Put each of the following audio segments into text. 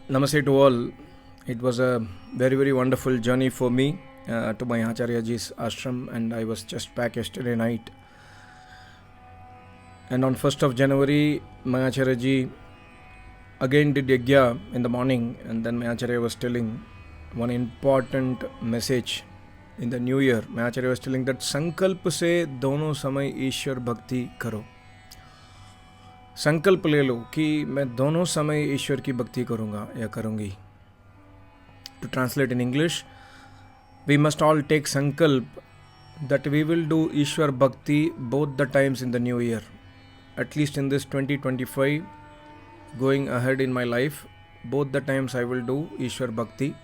Namaste to all. It was a very wonderful journey for me to my Acharya ji's ashram, and I was just back yesterday night. And on 1st of January, my Acharya ji again did yajna in the morning, and then my Acharya was telling one important message in the new year. My Acharya was telling that संकल्प से दोनों समय ईश्वर भक्ति करो. संकल्प ले लो कि मैं दोनों समय ईश्वर की भक्ति करूँगा या करूँगी. To translate in English, we must all take sankalp that we will do Ishwar Bhakti both the times in the new year. At least in this 2025, going ahead in my life, both the times I will do Ishwar Bhakti.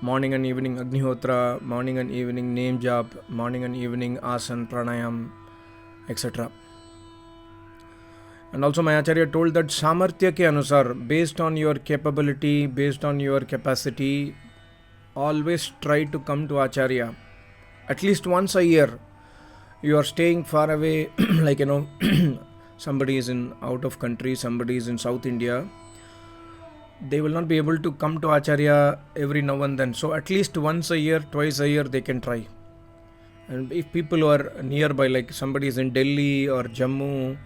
Morning and evening Agnihotra, morning and evening name jap, morning and evening asan, pranayam, etc. And also my Acharya told that samarthya ke anusar, based on your capability, based on your capacity, always try to come to Acharya. At least once a year. You are staying far away, like somebody is in out of country, somebody is in South India. They will not be able to come to Acharya every now and then. So at least once a year, twice a year they can try. And if people who are nearby, like somebody is in Delhi or Jammu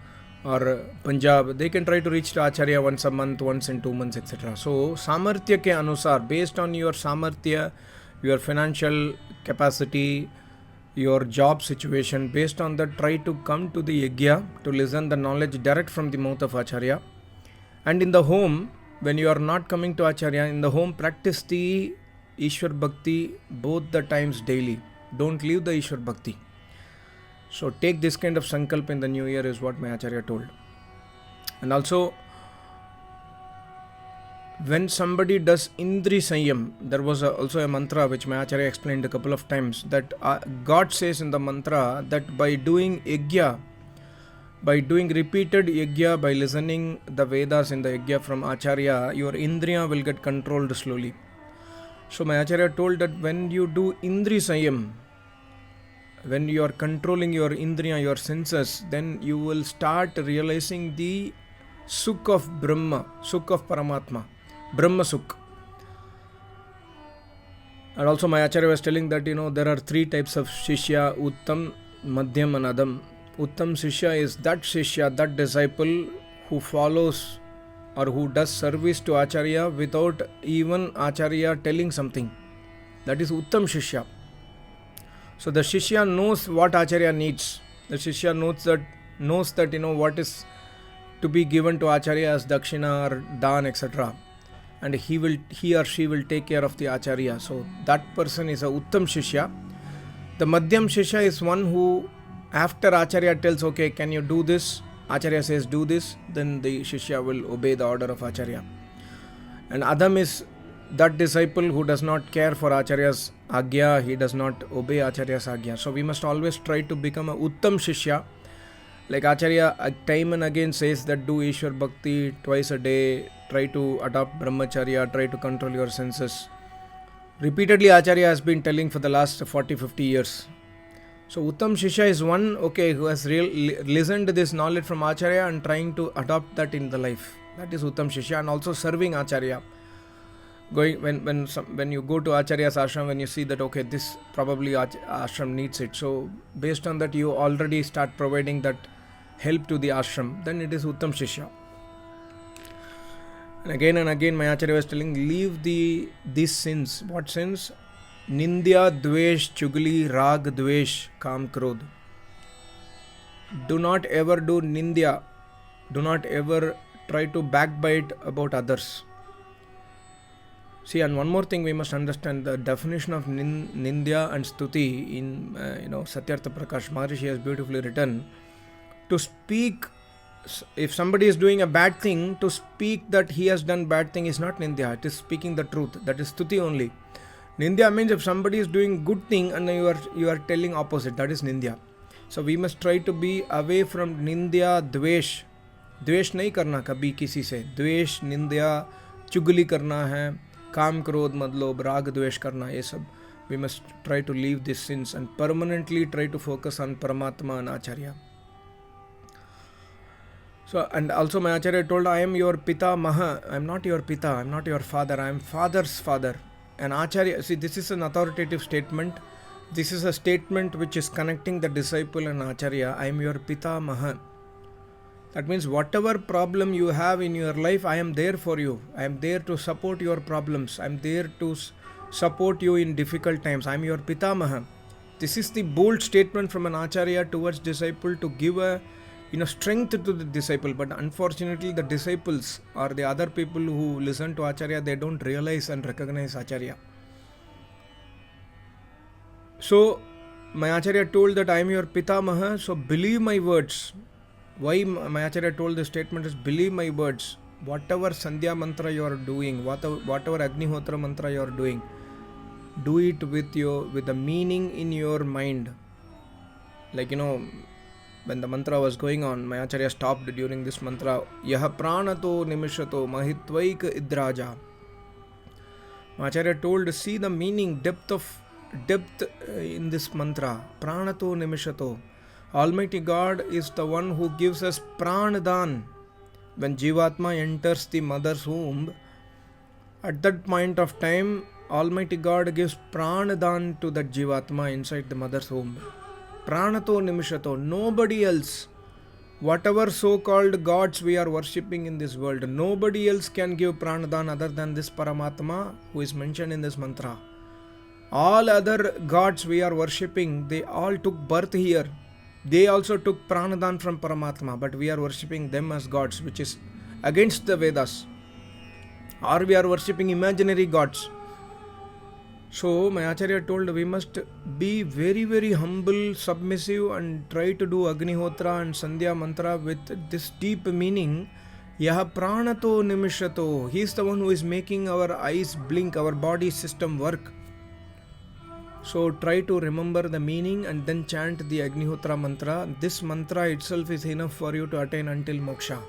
or Punjab, they can try to reach to Acharya once a month, once in 2 months, etc. So, samarthya ke anusar, based on your samarthya, your financial capacity, your job situation, based on that, try to come to the yajna to listen the knowledge direct from the mouth of Acharya. And in the home, when you are not coming to Acharya, in the home, practice the Ishwar Bhakti both the times daily. Don't leave the Ishwar Bhakti. So take this kind of sankalp in the new year is what my Acharya told. And also, when somebody does Indri Sanyam, there was also a mantra which my Acharya explained a couple of times, that God says in the mantra that by doing yajna, by doing repeated yajna, by listening the Vedas in the yajna from Acharya, your Indriya will get controlled slowly. So my Acharya told that when you do Indri Sanyam, when you are controlling your indriya, your senses, then you will start realizing the sukh of Brahma, sukh of Paramatma, Brahma sukh. And also my Acharya was telling that, there are 3 types of Shishya, Uttam, Madhyam and Adam. Uttam Shishya is that Shishya, that disciple who follows or who does service to Acharya without even Acharya telling something. That is Uttam Shishya. So the Shishya knows what Acharya needs. The Shishya knows that what is to be given to Acharya as Dakshina or Dan, etc. And he or she will take care of the Acharya. So that person is a Uttam Shishya. The Madhyam Shishya is one who, after Acharya tells, okay, can you do this? Acharya says, do this. Then the Shishya will obey the order of Acharya. And Adam is that disciple who does not care for Acharya's Agya, he does not obey Acharya's Agya. So we must always try to become a Uttam Shishya. Like Acharya time and again says that do Ishwar Bhakti twice a day, try to adopt Brahmacharya, try to control your senses. Repeatedly Acharya has been telling for the last 40-50 years. So Uttam Shishya is one, who has listened to this knowledge from Acharya and trying to adopt that in the life. That is Uttam Shishya, and also serving Acharya. When you go to Acharya's ashram, when you see that okay, this probably ashram needs it, so based on that you already start providing that help to the ashram, then it is Uttam Shishya. And again my Acharya was telling, leave these sins. What sins? Nindya, Dvesh, Chugli, Rag, Dvesh, Kam, Krodh. Do not ever do Nindya. Do not ever try to backbite about others. See, and one more thing we must understand, the definition of Nindya and Stuti in Satyartha Prakash Maharishi has beautifully written. To speak, if somebody is doing a bad thing, to speak that he has done bad thing is not Nindya, it is speaking the truth. That is Stuti only. Nindya means if somebody is doing good thing and you are telling opposite, that is Nindya. So we must try to be away from Nindya, Dvesh. Dvesh nahi karna kabhi kisi se. Dvesh, Nindya, Chugli karna hai. Kam, Krodh, Madlob, Rag, Dvesh karna, ye sab. We must try to leave these sins and permanently try to focus on Paramatma and Acharya. So, and also my Acharya told, I am your Pita Maha. I am not your Pita, I am not your father, I am father's father. And Acharya, see, this is an authoritative statement. This is a statement which is connecting the disciple and Acharya. I am your Pita Maha. That means whatever problem you have in your life, I am there for you. I am there to support your problems. I am there to support you in difficult times. I am your Pitamaha. This is the bold statement from an Acharya towards disciple to give a strength to the disciple. But unfortunately, the disciples or the other people who listen to Acharya, they don't realize and recognize Acharya. So my Acharya told that I am your Pitamaha, so believe my words. Why my Acharya told this statement is, believe my words. Whatever Sandhya mantra you are doing, whatever Agnihotra mantra you are doing, do it with the meaning in your mind. Like, when the mantra was going on, my Acharya stopped during this mantra. Yaha pranato nimishato mahitvaik idraja. My Acharya told, see the meaning, depth in this mantra. Pranato nimishato. Almighty God is the one who gives us pranadan. When Jivatma enters the mother's womb, at that point of time, Almighty God gives pranadan to that Jivatma inside the mother's womb. Pranato nimishato. Nobody else, whatever so-called gods we are worshipping in this world, nobody else can give pranadan other than this Paramatma who is mentioned in this mantra. All other gods we are worshipping, they all took birth here. They also took pranadan from Paramatma, but we are worshipping them as gods, which is against the Vedas. Or we are worshipping imaginary gods. So my Acharya told we must be very, very humble, submissive, and try to do Agnihotra and Sandhya mantra with this deep meaning. Yaha pranato nimishato. He is the one who is making our eyes blink, our body system work. So try to remember the meaning and then chant the Agnihotra mantra. This mantra itself is enough for you to attain until moksha.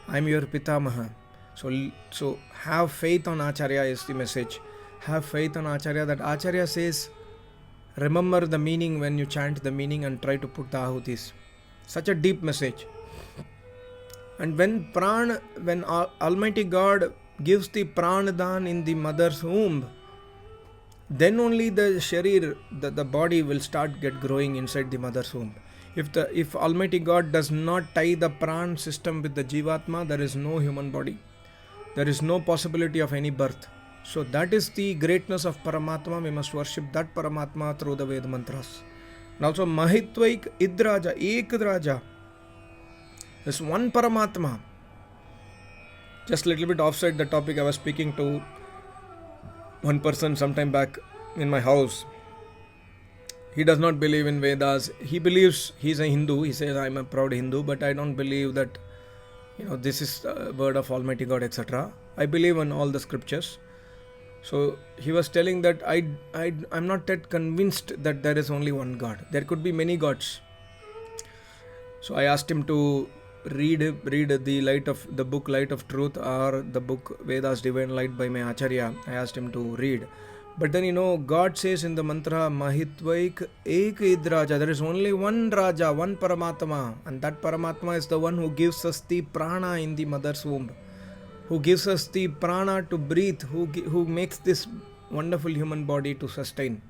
I am your Pitamaha. So have faith on Acharya is the message. Have faith on Acharya, that Acharya says, remember the meaning when you chant the meaning and try to put the ahutis. Such a deep message. And when Almighty God gives the pranadan in the mother's womb, then only the sharir, the body will start growing inside the mother's womb. If Almighty God does not tie the pran system with the Jivatma, there is no human body. There is no possibility of any birth. So that is the greatness of Paramatma. We must worship that Paramatma through the Veda mantras. And also Mahitvaik Idraja, Ekraja. There's one Paramatma. Just a little bit offside the topic, I was speaking to one person sometime back in my house. He does not believe in Vedas. He believes he's a Hindu. He says, I'm a proud Hindu, but I don't believe that, this is the word of Almighty God, etc. I believe in all the scriptures. So he was telling that I'm not yet convinced that there is only one God. There could be many gods. So I asked him to read the book Light of Truth, or the book Vedas Divine Light by my Acharya. I asked him to read. But then God says in the mantra Mahitvaik Ek Idraja, there is only one Raja, one Paramatma, and that Paramatma is the one who gives us the prana in the mother's womb, who gives us the prana to breathe, who makes this wonderful human body to sustain.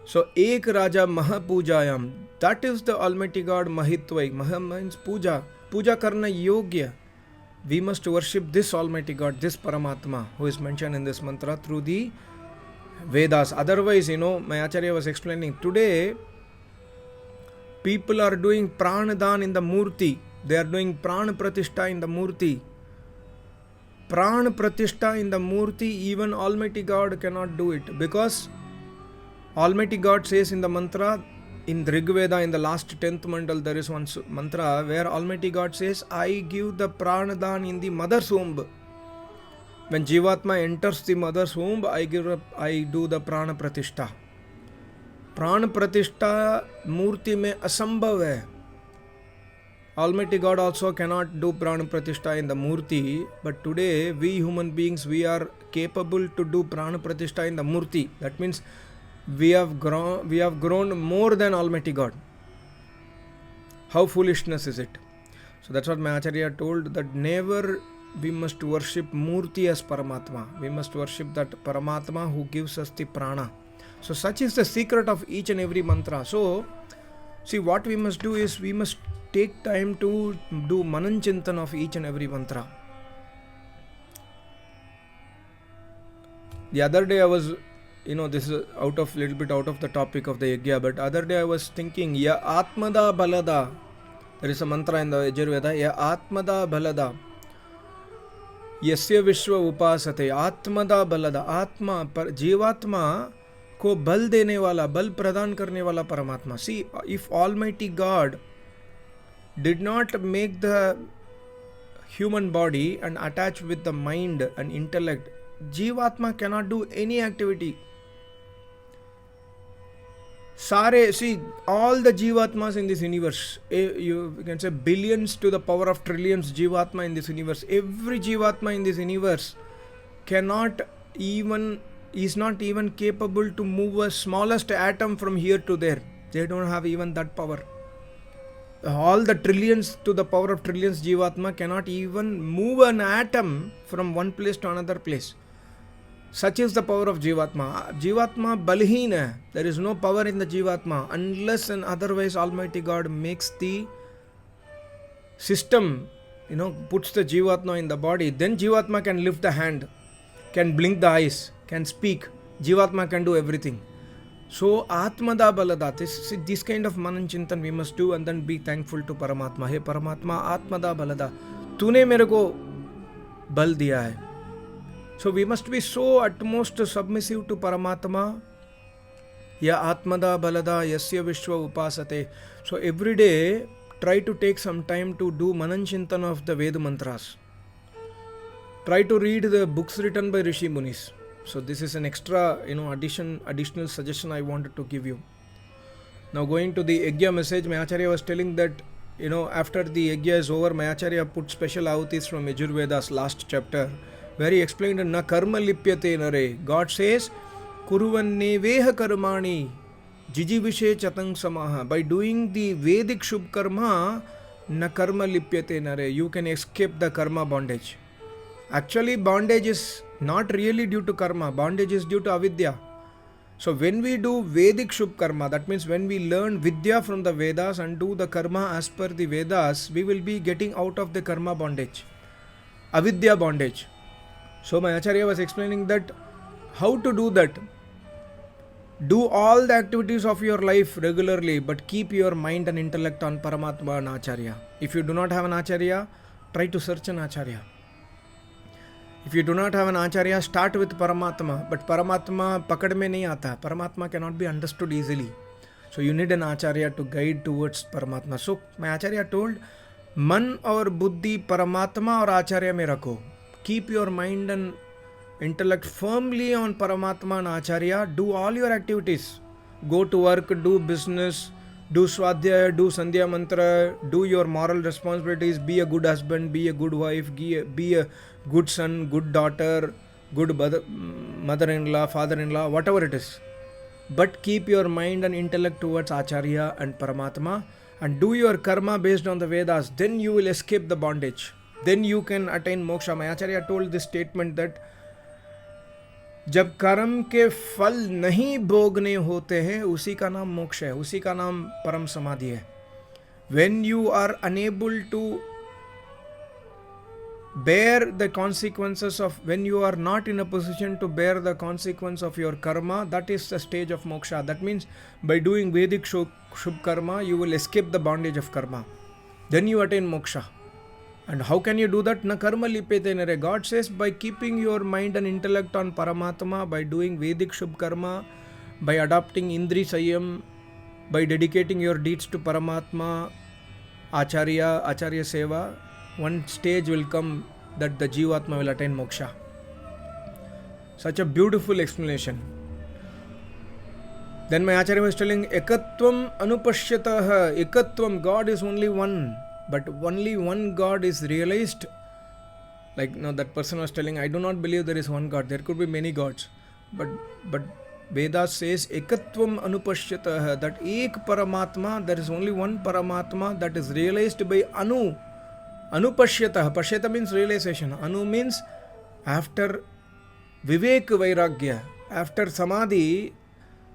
So Ek Raja Mahapujayam, that is the Almighty God Mahitvaik. Maha means puja karna yogya. We must worship this Almighty God, this Paramatma who is mentioned in this mantra through the Vedas. Otherwise, my Acharya was explaining, today people are doing pranadan in the murti. They are doing prana pratishtha in the murti. Prana pratishtha in the murti, even Almighty God cannot do it, because Almighty God says in the mantra, in Rig Veda, in the last 10th mandal, there is one mantra where Almighty God says, I give the pranadan in the mother's womb. When Jivatma enters the mother's womb, I do the prana pratishtha. Prana pratishtha murti mein asambhav hai. Almighty God also cannot do prana pratishtha in the murti, but today we human beings, we are capable to do prana pratishtha in the murti. That means we have grown more than Almighty God. How foolishness is it? So that's what my Acharya told, that never we must worship Murti as Paramatma. We must worship that Paramatma who gives us the prana. So such is the secret of each and every mantra. So see, what we must do is we must take time to do Manan Chintan of each and every mantra. The other day I was, this is little bit out of the topic of the Yajna, but other day I was thinking, Ya Atmada Balada. There is a mantra in the Yajurveda, Ya Atmada Balada. Yasya Vishwa Upasate. Atmada Balada. Atma, Jivatma को बल देने वाला, बल प्रदान करने वाला परमात्मा. See, if Almighty God did not make the human body and attach with the mind and intellect, Jivatma cannot do any activity. See, all the Jivatmas in this universe, you can say billions to the power of trillions Jivatma in this universe. Every Jivatma in this universe is not even capable to move a smallest atom from here to there. They don't have even that power. All the trillions to the power of trillions Jivatma cannot even move an atom from one place to another place. Such is the power of Jivatma. Jivatma balheen hai. There is no power in the Jivatma unless and otherwise Almighty God makes the system, puts the Jivatma in the body. Then Jivatma can lift the hand, can blink the eyes, can speak. Jivatma can do everything. So Atmada Balada, this kind of Manan Chintan we must do, and then be thankful to Paramatma. Hey Paramatma, Atmada Balada, तूने मेरे को बल दिया है. So we must be so utmost submissive to Paramatma. Ya Atmada Balada Yasya Vishwa Upasate. So every day try to take some time to do Manan Chintan of the Veda mantras. Try to read the books written by Rishi Munis. So this is an extra, additional suggestion I wanted to give you. Now going to the Yajna message, my Acharya was telling that, after the Yajna is over, my Acharya put special ahutis from Yajurveda's last chapter, where he explained, Na karma lipyate nare. God says, Kuruvanne veha karmani jijivishe chatang samaha. By doing the Vedic Shubh karma, na karma lipyate nare. You can escape the karma bondage. Actually, bondage is not really due to karma. Bondage is due to avidya. So when we do Vedic Shubh karma, that means when we learn Vidya from the Vedas and do the karma as per the Vedas, we will be getting out of the karma bondage, avidya bondage. So my Acharya was explaining that how to do that. Do all the activities of your life regularly, but keep your mind and intellect on Paramatma and Acharya. If you do not have an Acharya, try to search an Acharya. If you do not have an Acharya, start with Paramatma. But Paramatma pakad mein nahi aata. Paramatma cannot be understood easily. So you need an Acharya to guide towards Paramatma. So my Acharya told, Man aur buddhi Paramatma aur Acharya mein rakho. Keep your mind and intellect firmly on Paramatma and Acharya. Do all your activities. Go to work, do business, do Swadhyaya, do Sandhya Mantra, do your moral responsibilities, be a good husband, be a good wife, be a good son, good daughter, good mother-in-law, father-in-law, whatever it is. But keep your mind and intellect towards Acharya and Paramatma and do your karma based on the Vedas. Then you will escape the bondage. Then you can attain moksha. My Acharya told this statement that जब कर्म के फल नहीं भोगने होते हैं उसी का नाम मोक्ष है, उसी का नाम परम समाधि है. When you are unable to bear the consequences of, when you are not in a position to bear the consequence of your karma, that is the stage of moksha. That means by doing Vedic Shubh karma, you will escape the bondage of karma. Then you attain moksha. And how can you do that? Na karma lipete nare. God says by keeping your mind and intellect on Paramatma, by doing Vedic Shubh karma, by adopting Indri Sayam, by dedicating your deeds to Paramatma, Acharya Seva, one stage will come that the Jivatma will attain moksha. Such a beautiful explanation. Then my Acharya was telling, Ekatvam anupashyatah. Ekatvam, God is only one. But only one God is realized. Like that person was telling, I do not believe there is one God. There could be many gods. But Vedas says, Ekatvam anupashyatah. That ek Paramatma, there is only one Paramatma that is realized by Anu. Anupashyatah. Pashyata means realization. Anu means after Vivek Vairagya, after Samadhi,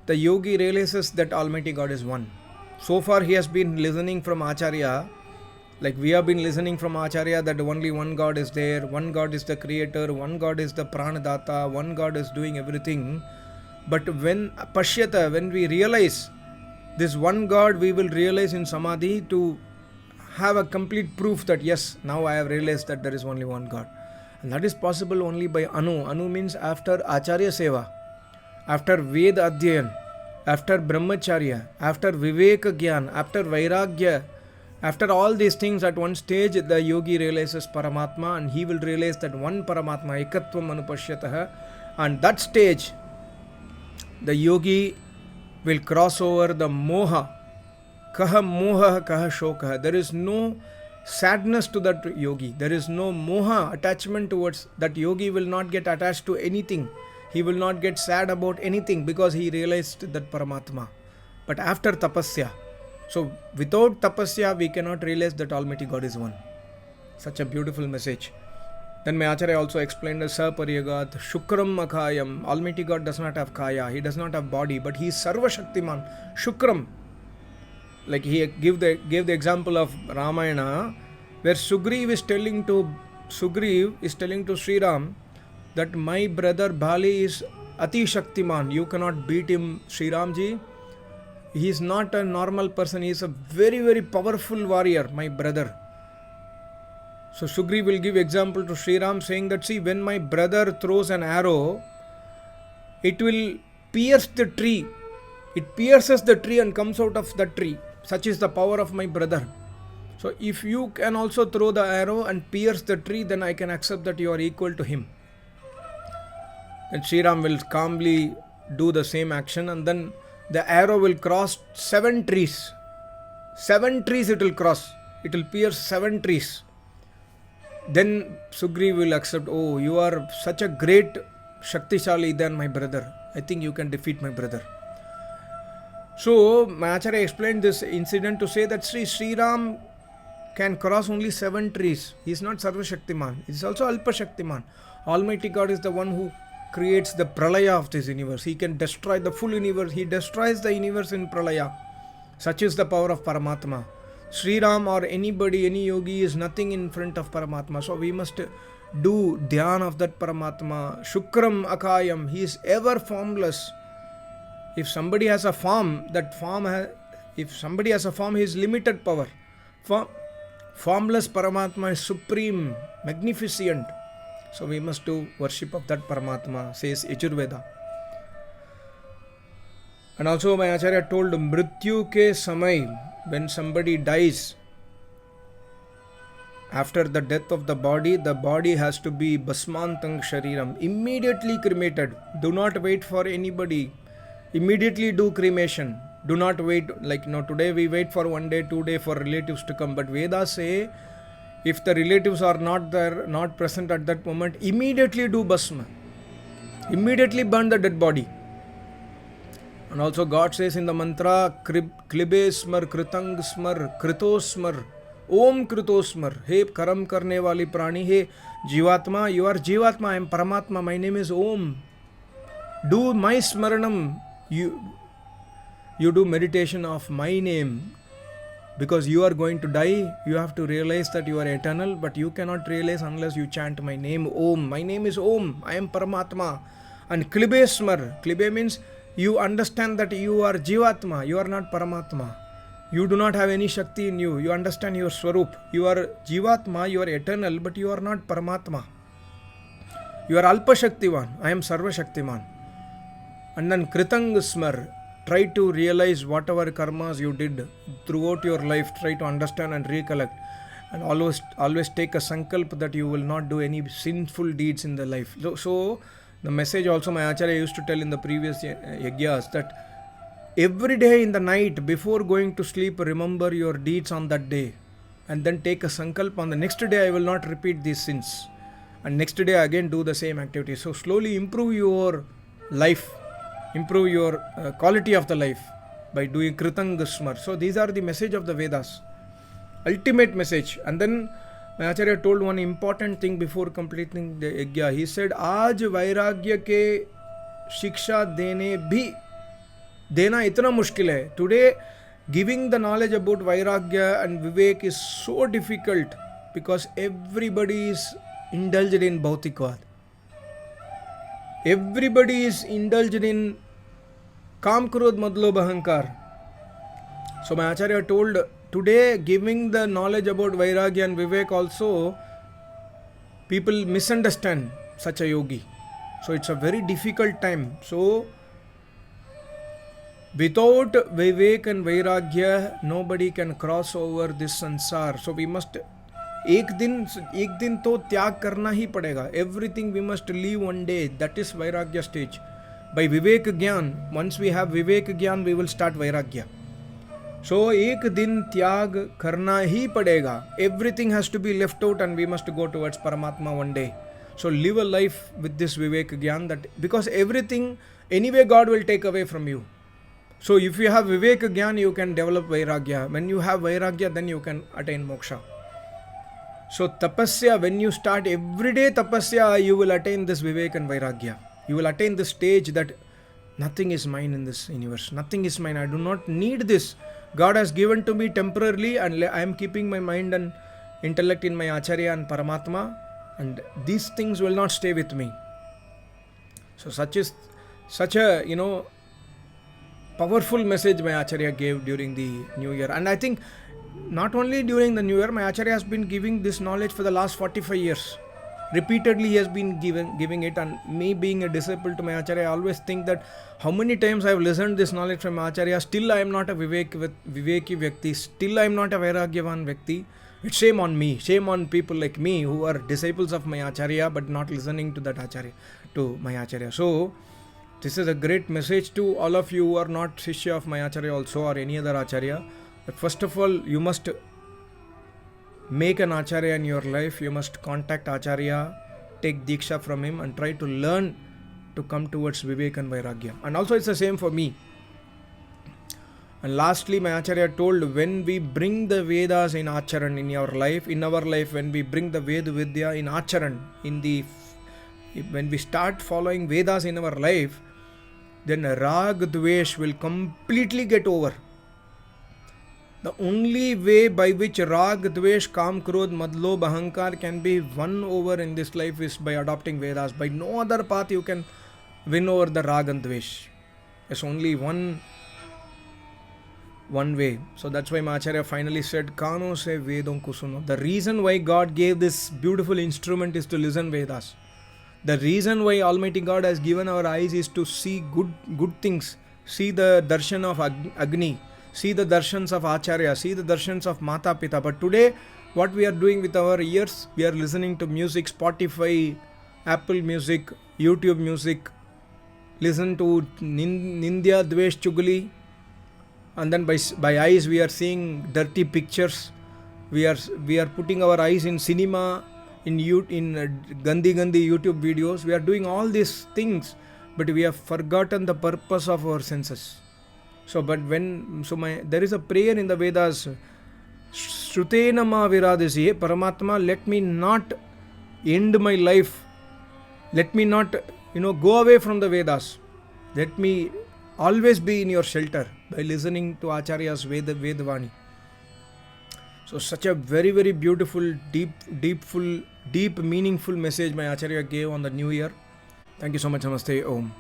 the yogi realizes that Almighty God is one. So far he has been listening from Acharya, like we have been listening from Acharya that only one God is there, one God is the creator, one God is the pranadata, one God is doing everything. But when Pashyata, when we realize this one God, we will realize in Samadhi to have a complete proof that yes, now I have realized that there is only one God. And that is possible only by Anu. Anu means after Acharya Seva, after Veda Adhyayan, after Brahmacharya, after Viveka Gyan, after Vairagya, after all these things at one stage the yogi realizes Paramatma and he will realize that one Paramatma, Ekatvam Anupashyatah. And that stage the yogi will cross over the moha. Kaha moha kaha shokaha. There is no sadness to that yogi. There is no moha, attachment towards that yogi will not get attached to anything. He will not get sad about anything because he realized that Paramatma. But after tapasya, so without tapasya we cannot realize that Almighty God is one. Such a beautiful message. Then my Acharya also explained as Sapariyagat, Shukram Akayam. Almighty God does not have kaya, he does not have body, but he is Sarva Shaktiman. Shukram. Like he gave the example of Ramayana, where Sugriv is telling to Sri Ram that my brother Bali is Ati Shaktiman. You cannot beat him, Sri Ramji. He is not a normal person. He is a very, very powerful warrior, my brother. So Sugriv will give example to Sri Ram saying that, see, when my brother throws an arrow, it will pierce the tree. It pierces the tree and comes out of the tree. Such is the power of my brother. So if you can also throw the arrow and pierce the tree, then I can accept that you are equal to him. Then Sri Ram will calmly do the same action, and then the arrow will cross 7 trees. 7 trees it will cross. It will pierce 7 trees. Then Sugriv will accept, oh, you are such a great Shaktishali than my brother. I think you can defeat my brother. So my Acharya explained this incident to say that Sri Ram can cross only 7 trees. He is not Sarva Shaktiman. He is also Alpa Shaktiman. Almighty God is the one who creates the pralaya of this universe. He can destroy the full universe. He destroys the universe in pralaya. Such is the power of Paramatma. Sri Ram or anybody, any yogi is nothing in front of Paramatma. So we must do dhyan of that Paramatma. Shukram Akayam. He is ever formless. If somebody has a form, he is limited power. Formless Paramatma is supreme, magnificent. So we must do worship of that Paramatma, says Yajurveda. And also my Acharya told Mrityu ke samay, when somebody dies, after the death of the body has to be basmantang shariram, immediately cremated. Do not wait for anybody. Immediately do cremation. Do not wait, like today we wait for 1 day, 2 days for relatives to come. But Vedas say, if the relatives are not there, not present at that moment, immediately do basma. Immediately burn the dead body. And also God says in the mantra, Klibe smar, Kritang smar, Kritosmar, Om Kritosmar. Hey Karam karne wali prani, hey Jivatma, you are Jivatma, I am Paramatma, my name is Om. Do my smaranam. You do meditation of my name. Because you are going to die, you have to realize that you are eternal, but you cannot realize unless you chant my name, Om. My name is Om. I am Paramatma. And Klibe smar. Klibe means you understand that you are Jivatma. You are not Paramatma. You do not have any Shakti in you. You understand your Swarup. You are Jivatma, you are eternal, but you are not Paramatma. You are Alpa Shaktivan. I am Sarva Shaktiman. And then Kritang smar. Try to realize whatever karmas you did throughout your life. Try to understand and recollect. And always take a sankalp that you will not do any sinful deeds in the life. So the message also my Acharya used to tell in the previous yagyas that every day in the night before going to sleep, remember your deeds on that day. And then take a sankalp on the next day, I will not repeat these sins. And next day again do the same activity. So slowly improve your life. Improve your quality of the life by doing Kritang Smar. So these are the message of the Vedas. Ultimate message. And then My Acharya told one important thing before completing the yajna. He said, आज वैराग्य के शिक्षा देना इतना मुश्किल है. Today, giving the knowledge about Vairagya and Vivek is so difficult because everybody is indulged in Bhautikvad. Everybody is indulged in Kam Krodh Madlobh Ahankar. So my Acharya told, today giving the knowledge about Vairagya and Vivek also, people misunderstand such a yogi. So it's a very difficult time. So without Vivek and Vairagya, nobody can cross over this sansar. So we must एक दिन तो त्याग करना ही पड़ेगा. Everything we must leave one day. That is Vairagya stage. By Vivek Gyan, once we have Vivek Gyan, we will start Vairagya. So एक दिन त्याग करना ही पड़ेगा. Everything has to be left out and we must go towards Paramatma one day. So live a life with this Vivek Gyan, that because everything, anyway God will take away from you. So if you have Vivek Gyan, you can develop Vairagya. When you have Vairagya, then you can attain moksha. So tapasya, when you start everyday tapasya, you will attain this Vivek and Vairagya. You will attain the stage that nothing is mine in this universe. Nothing is mine. I do not need this. God has given to me temporarily and I am keeping my mind and intellect in my Acharya and Paramatma, and these things will not stay with me. So such a powerful message my Acharya gave during the New Year. And I think not only during the New Year, my Acharya has been giving this knowledge for the last 45 years. Repeatedly he has been giving it, and me being a disciple to my Acharya, I always think that how many times I have listened this knowledge from Acharya, still I am not a Viveki Vyakti, still I am not a Vairagyavan Vyakti. It's shame on me, shame on people like me who are disciples of my Acharya but not listening to that Acharya, to my Acharya. So this is a great message to all of you who are not Shishya of my Acharya also or any other Acharya. But first of all, you must make an Acharya in your life. You must contact Acharya, take Diksha from him and try to learn to come towards Vivek and Vairagya. And also it's the same for me. And lastly, my Acharya told, when we bring the Vedas in Acharan in our life, when we bring the Ved Vidya in Acharan, when we start following Vedas in our life, then Rag Dvesh will completely get over. The only way by which Rag Dvesh Kam Krodh Madlobh Ahankar can be won over in this life is by adopting Vedas. By no other path you can win over the Rag and Dvesh. There's only one way. So that's why Acharya finally said, Kano se Vedon kusuno. The reason why God gave this beautiful instrument is to listen Vedas. The reason why Almighty God has given our eyes is to see good things. See the darshan of Agni. See the darshans of Acharya. See the darshans of Mata Pita. But today, what we are doing with our ears, we are listening to music, Spotify, Apple Music, YouTube Music. Listen to Nindya, Dvesh, Chugli. And then by eyes we are seeing dirty pictures. We are putting our eyes in cinema, in gandhi YouTube videos. We are doing all these things, but we have forgotten the purpose of our senses. So there is a prayer in the Vedas. Shrutena ma viradisi. Paramatma, let me not end my life. Let me not go away from the Vedas. Let me always be in your shelter by listening to Acharya's Vedavani. So such a very, very beautiful, deep, meaningful message my Acharya gave on the New Year. Thank you so much. Namaste. Om.